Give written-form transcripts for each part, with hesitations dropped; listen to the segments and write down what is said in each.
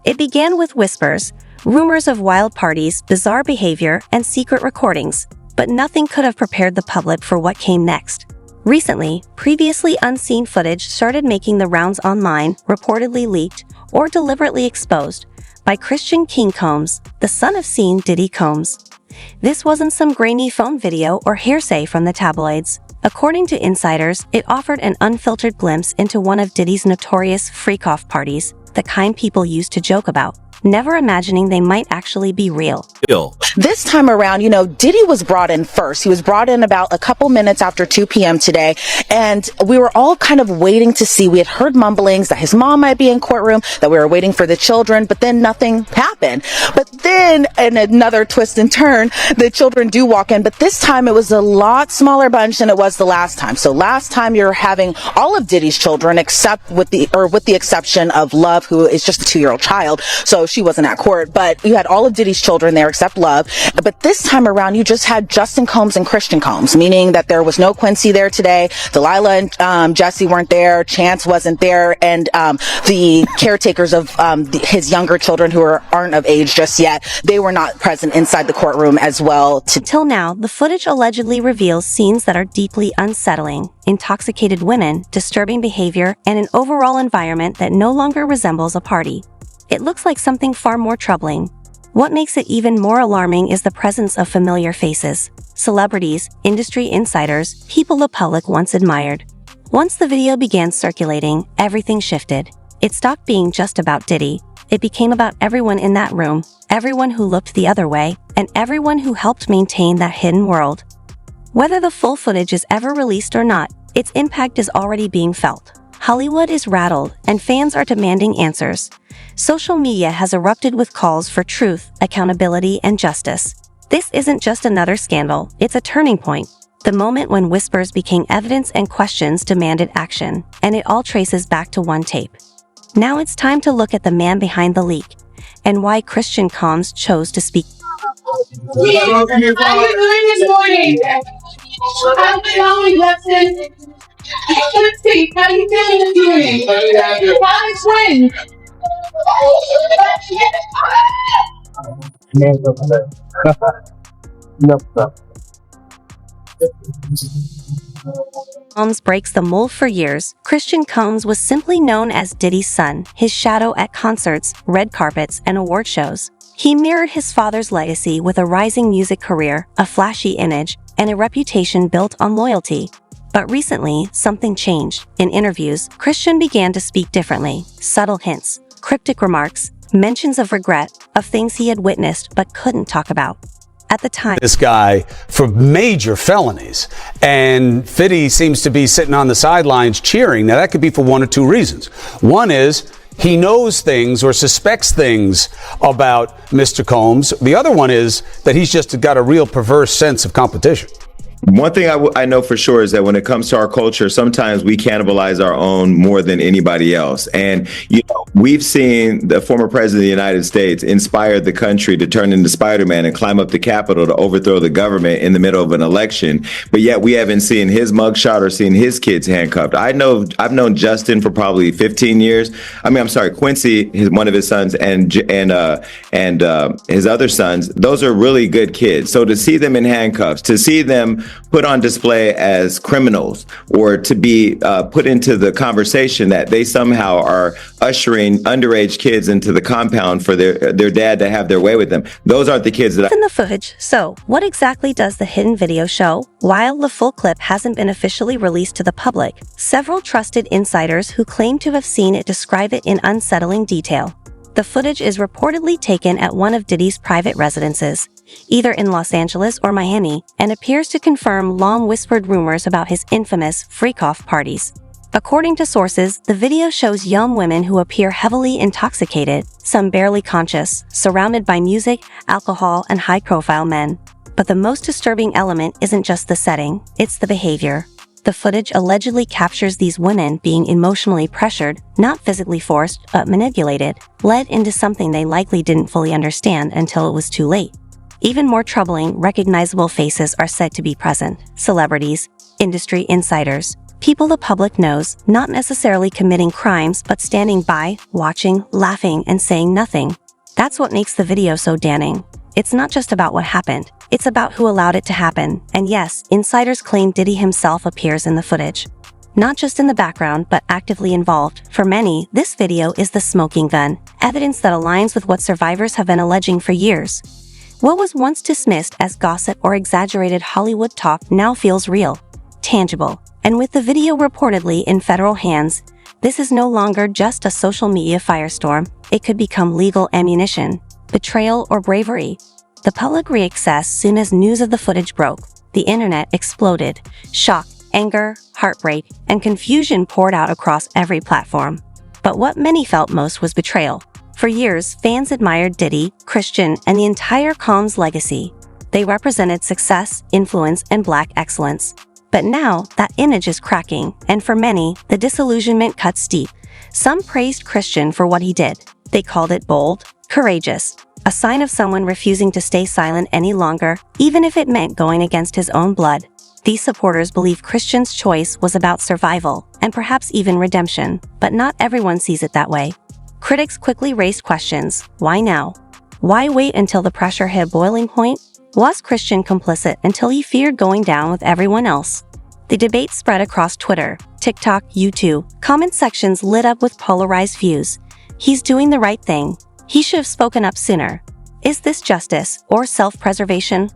It began with whispers, rumors of wild parties, bizarre behavior, and secret recordings, but nothing could have prepared the public for what came next. Recently, previously unseen footage started making the rounds online, reportedly leaked or deliberately exposed by Christian King Combs, the son of scene Diddy Combs. This wasn't some grainy phone video or hearsay from the tabloids. According to insiders, it offered an unfiltered glimpse into one of Diddy's notorious freak-off parties, the kind people used to joke about, never imagining they might actually be real. This time around, Diddy was brought in first. He was brought in about a couple minutes after 2 p.m. today, and we were all kind of waiting to see. We had heard mumblings that his mom might be in courtroom, that we were waiting for the children, but then nothing happened. But then, in another twist and turn, the children do walk in, but this time it was a lot smaller bunch than it was the last time. So last time you're having all of Diddy's children, except with the exception of Love, who is just a 2-year-old child, so she wasn't at court, but you had all of Diddy's children there except Love. But this time around, you just had Justin Combs and Christian Combs, meaning that there was no Quincy there today. Delilah and Jesse weren't there. Chance wasn't there. And the caretakers of his younger children who aren't of age just yet, they were not present inside the courtroom as well. Till now, the footage allegedly reveals scenes that are deeply unsettling, intoxicated women, disturbing behavior, and an overall environment that no longer resembles a party. It looks like something far more troubling. What makes it even more alarming is the presence of familiar faces, celebrities, industry insiders, people the public once admired. Once the video began circulating, everything shifted. It stopped being just about Diddy. It became about everyone in that room, everyone who looked the other way, and everyone who helped maintain that hidden world. Whether the full footage is ever released or not, its impact is already being felt. Hollywood is rattled, and fans are demanding answers. Social media has erupted with calls for truth, accountability, and justice. This isn't just another scandal, it's a turning point. The moment when whispers became evidence and questions demanded action, and it all traces back to one tape. Now it's time to look at the man behind the leak, and why Christian Combs chose to speak. How are you doing this morning? How's it going, Justin? Let's see, how you feeling this morning? How is twins? Combs breaks the mold. For years, Christian Combs was simply known as Diddy's son, his shadow at concerts, red carpets, and award shows. He mirrored his father's legacy with a rising music career, a flashy image, and a reputation built on loyalty. But recently, something changed. In interviews, Christian began to speak differently. Subtle hints, cryptic remarks, mentions of regret, of things he had witnessed but couldn't talk about. At the time, this guy for major felonies, and Fiddy seems to be sitting on the sidelines cheering. Now, that could be for one or two reasons. One is he knows things or suspects things about Mr. Combs. The other one is that he's just got a real perverse sense of competition. One thing I know for sure is that when it comes to our culture, sometimes we cannibalize our own more than anybody else. And, we've seen the former president of the United States inspire the country to turn into Spider-Man and climb up the Capitol to overthrow the government in the middle of an election. But yet we haven't seen his mugshot or seen his kids handcuffed. I've known Justin for probably 15 years. Quincy, one of his sons, and his other sons. Those are really good kids. So to see them in handcuffs, to see them put on display as criminals, or to be put into the conversation that they somehow are ushering underage kids into the compound for their dad to have their way with them. Those aren't the kids that in the footage. So, what exactly does the hidden video show? While the full clip hasn't been officially released to the public, several trusted insiders who claim to have seen it describe it in unsettling detail. The footage is reportedly taken at one of Diddy's private residences, either in Los Angeles or Miami, and appears to confirm long-whispered rumors about his infamous freak-off parties. According to sources, the video shows young women who appear heavily intoxicated, some barely conscious, surrounded by music, alcohol, and high-profile men. But the most disturbing element isn't just the setting, it's the behavior. The footage allegedly captures these women being emotionally pressured, not physically forced, but manipulated, led into something they likely didn't fully understand until it was too late. Even more troubling, recognizable faces are said to be present: celebrities, industry insiders, People the public knows, not necessarily committing crimes, but standing by, watching, laughing, and saying nothing. That's what makes the video so damning. It's not just about what happened, it's about who allowed it to happen. And yes, insiders claim Diddy himself appears in the footage. Not just in the background, but actively involved. For many, this video is the smoking gun, evidence that aligns with what survivors have been alleging for years. What was once dismissed as gossip or exaggerated Hollywood talk now feels real, tangible. And with the video reportedly in federal hands, this is no longer just a social media firestorm. It could become legal ammunition, betrayal, or bravery. The public reacts as soon as news of the footage broke. The internet exploded. Shock, anger, heartbreak, and confusion poured out across every platform. But what many felt most was betrayal. For years, fans admired Diddy, Christian, and the entire Combs legacy. They represented success, influence, and Black excellence. But now, that image is cracking, and for many, the disillusionment cuts deep. Some praised Christian for what he did. They called it bold, courageous, a sign of someone refusing to stay silent any longer, even if it meant going against his own blood. These supporters believe Christian's choice was about survival, and perhaps even redemption, but not everyone sees it that way. Critics quickly raised questions. Why now? Why wait until the pressure hit a boiling point? Was Christian complicit until he feared going down with everyone else? The debate spread across Twitter, TikTok, YouTube. Comment sections lit up with polarized views. He's doing the right thing. He should have spoken up sooner. Is this justice or self-preservation?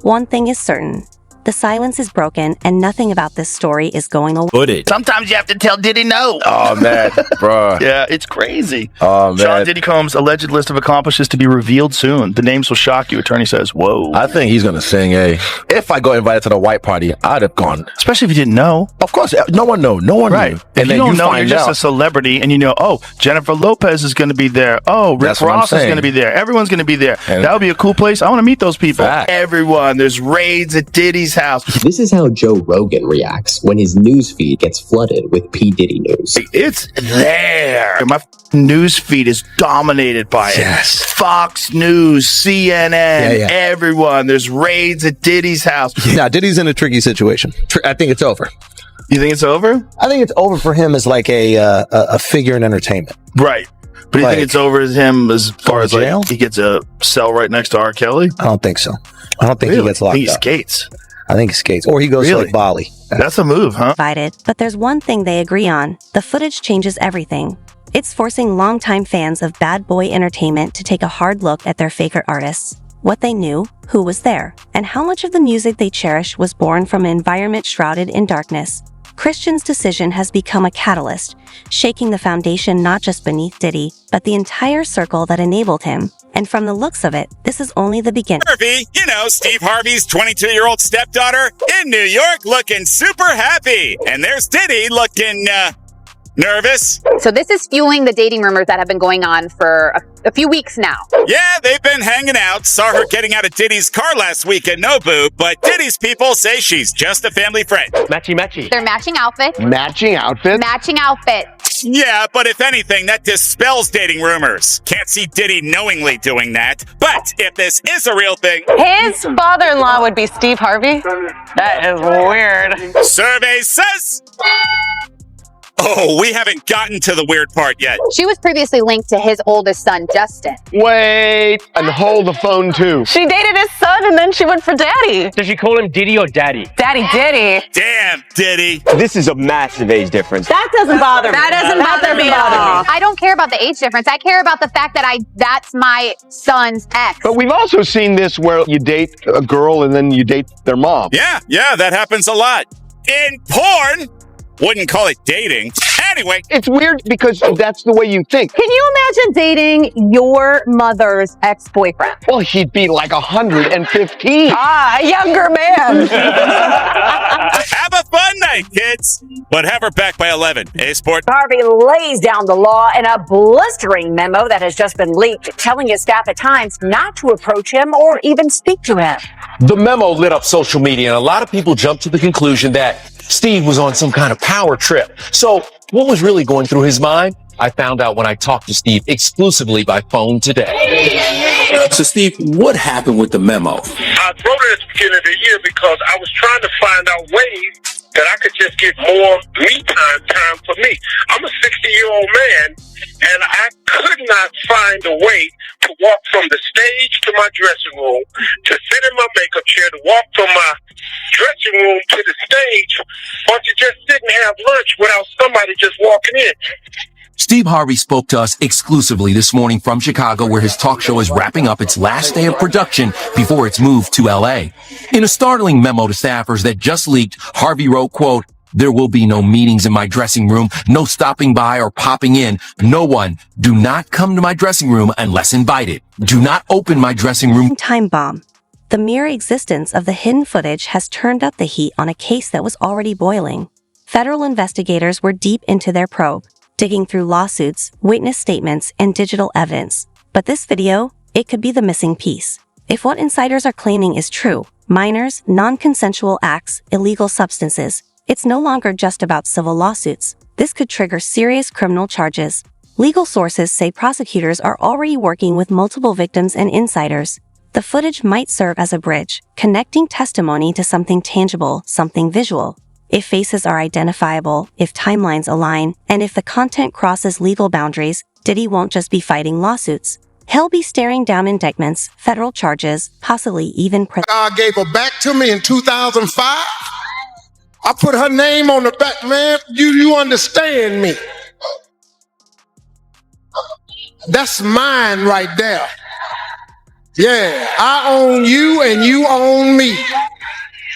One thing is certain. The silence is broken, and nothing about this story is going away. Put it. Sometimes you have to tell Diddy no. Oh, man, bro. Yeah, it's crazy. Oh, man. Sean Diddy Combs' alleged list of accomplices to be revealed soon. The names will shock you. Attorney says, whoa. I think he's going to sing if I got invited to the white party, I'd have gone. Especially if you didn't know. Of course, no one knew. No one Right. knew. If you don't know, you're just a celebrity, and you know, oh, Jennifer Lopez is going to be there. Oh, Rick That's what I'm Ross is saying. going to be there. Everyone's going to be there. And that would be a cool place. I want to meet those people. Fact. Everyone. There's raids at Diddy's house. This is how Joe Rogan reacts when his news feed gets flooded with P. Diddy news. It's there. My news feed is dominated by it. Yes. Fox News, CNN, everyone. There's raids at Diddy's house. Now, Diddy's in a tricky situation. I think it's over. You think it's over? I think it's over for him as like a figure in entertainment. Right. But do you think it's over as him as far as jail? like he gets a cell right next to R. Kelly? I don't think so. I don't think he gets locked I think he up. skates. I think he skates. Or he goes to like Bali. That's a move, huh? Divided, but there's one thing they agree on. The footage changes everything. It's forcing longtime fans of bad boy entertainment to take a hard look at their favorite artists, what they knew, who was there, and how much of the music they cherished was born from an environment shrouded in darkness. Christian's decision has become a catalyst, shaking the foundation not just beneath Diddy, but the entire circle that enabled him. And from the looks of it, this is only the beginning. Harvey, you know, Steve Harvey's 22-year-old stepdaughter in New York looking super happy. And there's Diddy looking, nervous. So this is fueling the dating rumors that have been going on for a few weeks now. Yeah, they've been hanging out. Saw her getting out of Diddy's car last week at Nobu, but Diddy's people say she's just a family friend. Matchy. They're matching outfits. Matching outfits? Matching outfits. Yeah, but if anything, that dispels dating rumors. Can't see Diddy knowingly doing that. But if this is a real thing... His father-in-law would be Steve Harvey? That is weird. Survey says... Oh, we haven't gotten to the weird part yet. She was previously linked to his oldest son, Justin. Wait, and hold the phone too. She dated his son and then she went for daddy. Does she call him Diddy or Daddy? Daddy Diddy. Damn, Diddy. This is a massive age difference. That doesn't bother me. That doesn't bother me at all. I don't care about the age difference. I care about the fact that that's my son's ex. But we've also seen this where you date a girl and then you date their mom. Yeah, that happens a lot. In porn, wouldn't call it dating. Anyway. It's weird because that's the way you think. Can you imagine dating your mother's ex-boyfriend? Well, he'd be like 115. Ah, a younger man. Have a fun night, kids. But have her back by 11. Sport? Harvey lays down the law in a blistering memo that has just been leaked, telling his staff at times not to approach him or even speak to him. The memo lit up social media, and a lot of people jumped to the conclusion that Steve was on some kind of power trip. So what was really going through his mind? I found out when I talked to Steve exclusively by phone today. So Steve, what happened with the memo? I wrote it at the beginning of the year because I was trying to find out ways that I could just get more me time for me. I'm a 60-year-old man, and I could not find a way to walk from the stage to my dressing room, to sit in my makeup chair, to walk from my dressing room to the stage, or to just sit and have lunch without somebody just walking in. Steve Harvey spoke to us exclusively this morning from Chicago, where his talk show is wrapping up its last day of production before its move to LA. In a startling memo to staffers that just leaked, Harvey wrote, quote, "There will be no meetings in my dressing room, no stopping by or popping in. No one. Do not come to my dressing room unless invited. Do not open my dressing room." Time bomb. The mere existence of the hidden footage has turned up the heat on a case that was already boiling. Federal investigators were deep into their probe, digging through lawsuits, witness statements, and digital evidence. But this video, it could be the missing piece. If what insiders are claiming is true, minors, non-consensual acts, illegal substances, it's no longer just about civil lawsuits. This could trigger serious criminal charges. Legal sources say prosecutors are already working with multiple victims and insiders. The footage might serve as a bridge, connecting testimony to something tangible, something visual. If faces are identifiable, if timelines align, and if the content crosses legal boundaries, Diddy won't just be fighting lawsuits. He'll be staring down indictments, federal charges, possibly even prison. God gave her back to me in 2005. I put her name on the back, man. You understand me. That's mine right there. Yeah, I own you and you own me.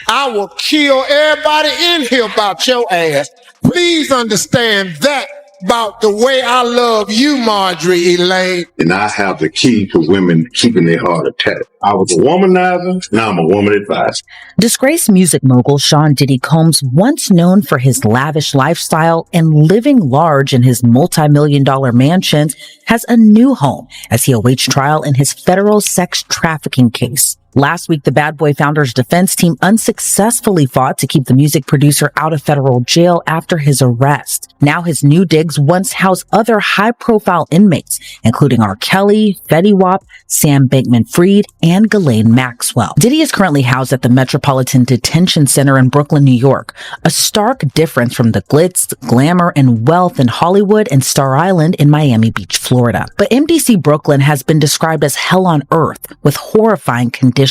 I will kill everybody in here about your ass. Please understand that about the way I love you, Marjorie Elaine. And I have the key to women keeping their heart attached. I was a womanizer, now I'm a woman advisor. Disgraced music mogul Sean Diddy Combs, once known for his lavish lifestyle and living large in his multi-million-dollar mansions, has a new home as he awaits trial in his federal sex trafficking case. Last week, the Bad Boy Founder's defense team unsuccessfully fought to keep the music producer out of federal jail after his arrest. Now his new digs once house other high-profile inmates, including R. Kelly, Fetty Wap, Sam Bankman-Fried, and Ghislaine Maxwell. Diddy is currently housed at the Metropolitan Detention Center in Brooklyn, New York, a stark difference from the glitz, glamour, and wealth in Hollywood and Star Island in Miami Beach, Florida. But MDC Brooklyn has been described as hell on earth, with horrifying conditions.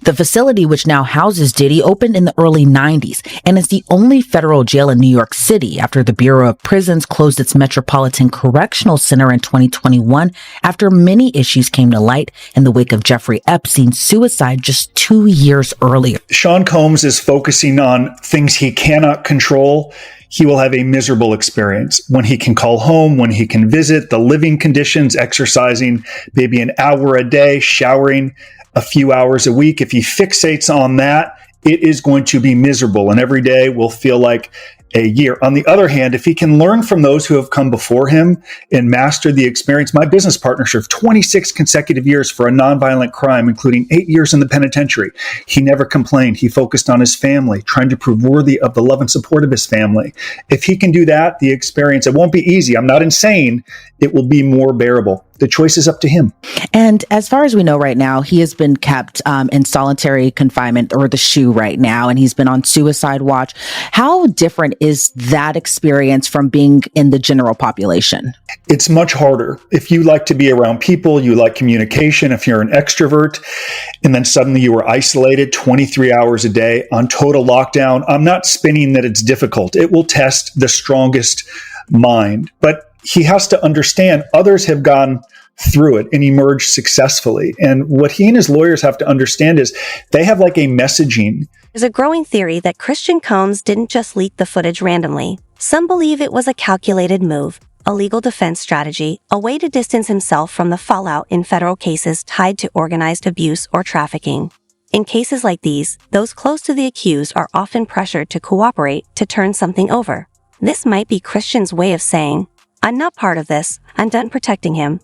The facility, which now houses Diddy, opened in the early 90s and is the only federal jail in New York City after the Bureau of Prisons closed its Metropolitan Correctional Center in 2021 after many issues came to light in the wake of Jeffrey Epstein's suicide just 2 years earlier. Sean Combs is focusing on things he cannot control. He will have a miserable experience when he can call home, when he can visit, the living conditions, exercising maybe an hour a day, showering a few hours a week. If he fixates on that, it is going to be miserable, and every day will feel like a year. On the other hand, if he can learn from those who have come before him and master the experience, my business partner served 26 consecutive years for a nonviolent crime, including 8 years in the penitentiary. He never complained. He focused on his family, trying to prove worthy of the love and support of his family. If he can do that, the experience, it won't be easy. I'm not insane. It will be more bearable. The choice is up to him. And as far as we know right now, he has been kept in solitary confinement, or the SHU right now, and he's been on suicide watch. How different is that experience from being in the general population? It's much harder. If you like to be around people, you like communication, if you're an extrovert, and then suddenly you were isolated 23 hours a day on total lockdown, I'm not spinning that it's difficult. It will test the strongest mind. But he has to understand others have gone through it and emerged successfully. And what he and his lawyers have to understand is they have like a messaging. There's a growing theory that Christian Combs didn't just leak the footage randomly. Some believe it was a calculated move, a legal defense strategy, a way to distance himself from the fallout in federal cases tied to organized abuse or trafficking. In cases like these, those close to the accused are often pressured to cooperate to turn something over. This might be Christian's way of saying, "I'm not part of this. I'm done protecting him."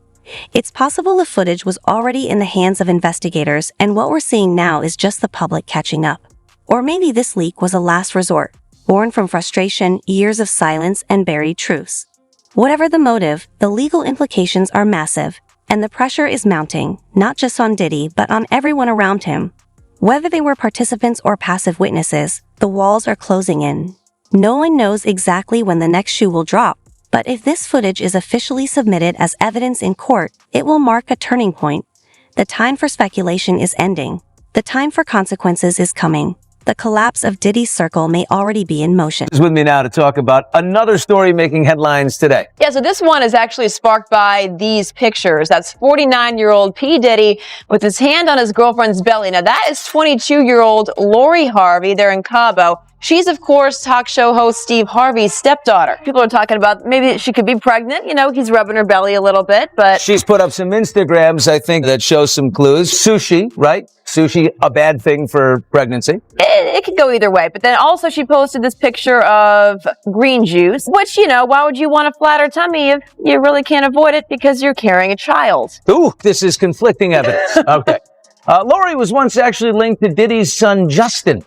It's possible the footage was already in the hands of investigators, and what we're seeing now is just the public catching up. Or maybe this leak was a last resort, born from frustration, years of silence, and buried truths. Whatever the motive, the legal implications are massive, and the pressure is mounting, not just on Diddy, but on everyone around him. Whether they were participants or passive witnesses, the walls are closing in. No one knows exactly when the next shoe will drop, but if this footage is officially submitted as evidence in court, it will mark a turning point. The time for speculation is ending. The time for consequences is coming. The collapse of Diddy's circle may already be in motion. Is with me now to talk about another story making headlines today. Yeah, so this one is actually sparked by these pictures. That's 49-year-old P. Diddy with his hand on his girlfriend's belly. Now, that is 22-year-old Lori Harvey. They're in Cabo. She's, of course, talk show host Steve Harvey's stepdaughter. People are talking about maybe she could be pregnant. You know, he's rubbing her belly a little bit, but... She's put up some Instagrams, I think, that show some clues. Sushi, right? Sushi, a bad thing for pregnancy. It could go either way. But then also she posted this picture of green juice, which, you know, why would you want a flatter tummy if you really can't avoid it because you're carrying a child? Ooh, this is conflicting evidence. Okay. Lori was once actually linked to Diddy's son, Justin.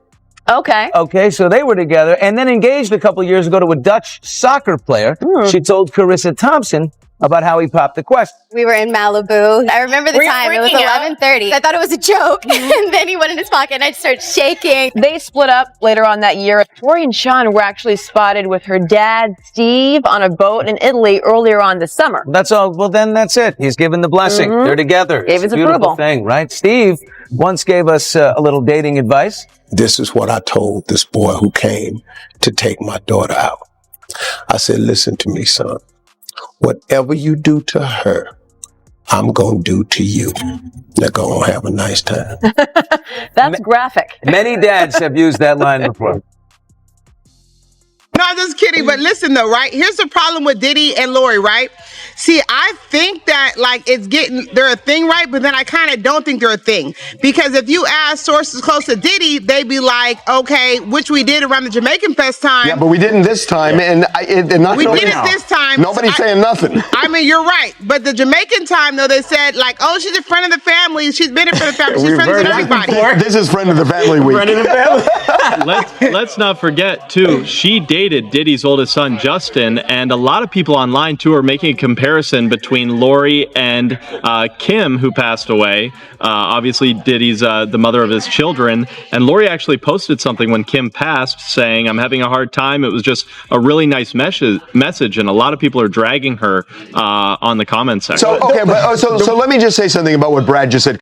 Okay, so they were together and then engaged a couple years ago to a Dutch soccer player. She told Carissa Thompson about how he popped the question. We were in Malibu. I remember the time. It was 11:30. I thought it was a joke. And then he went in his pocket and I started shaking. They split up later on that year. Tori and Sean were actually spotted with her dad, Steve, on a boat in Italy earlier on this summer. That's all. Well, then that's it. He's given the blessing. They're together. Gave his It's a beautiful approval. thing, right? Steve once gave us a little dating advice. This is what I told this boy who came to take my daughter out. I said, listen to me, son. Whatever you do to her, I'm going to do to you. They're going to have a nice time. That's graphic. Many dads have used that line before. No, I'm just kidding. But listen, though, right? Here's the problem with Diddy and Lori, right? See, I think that, like, they're a thing, right? But then I kind of don't think they're a thing. Because if you ask sources close to Diddy, they'd be like, okay, which we did around the Jamaican Fest time. Yeah, but we didn't this time. And we did it this time. Nobody's saying nothing. I mean, you're right. But the Jamaican time, though, they said, like, oh, she's a friend of the family. She's been a friend of the family. She's friends with everybody. This is friend of the family week. Friend of the family. Let's not forget, too, she dated Diddy's oldest son, Justin, and a lot of people online, too, are making a comparison between Lori and Kim, who passed away. Obviously, Diddy's the mother of his children, and Lori actually posted something when Kim passed saying, I'm having a hard time. It was just a really nice message, and a lot of people are dragging her on the comment section. So, okay, so let me just say something about what Brad just said.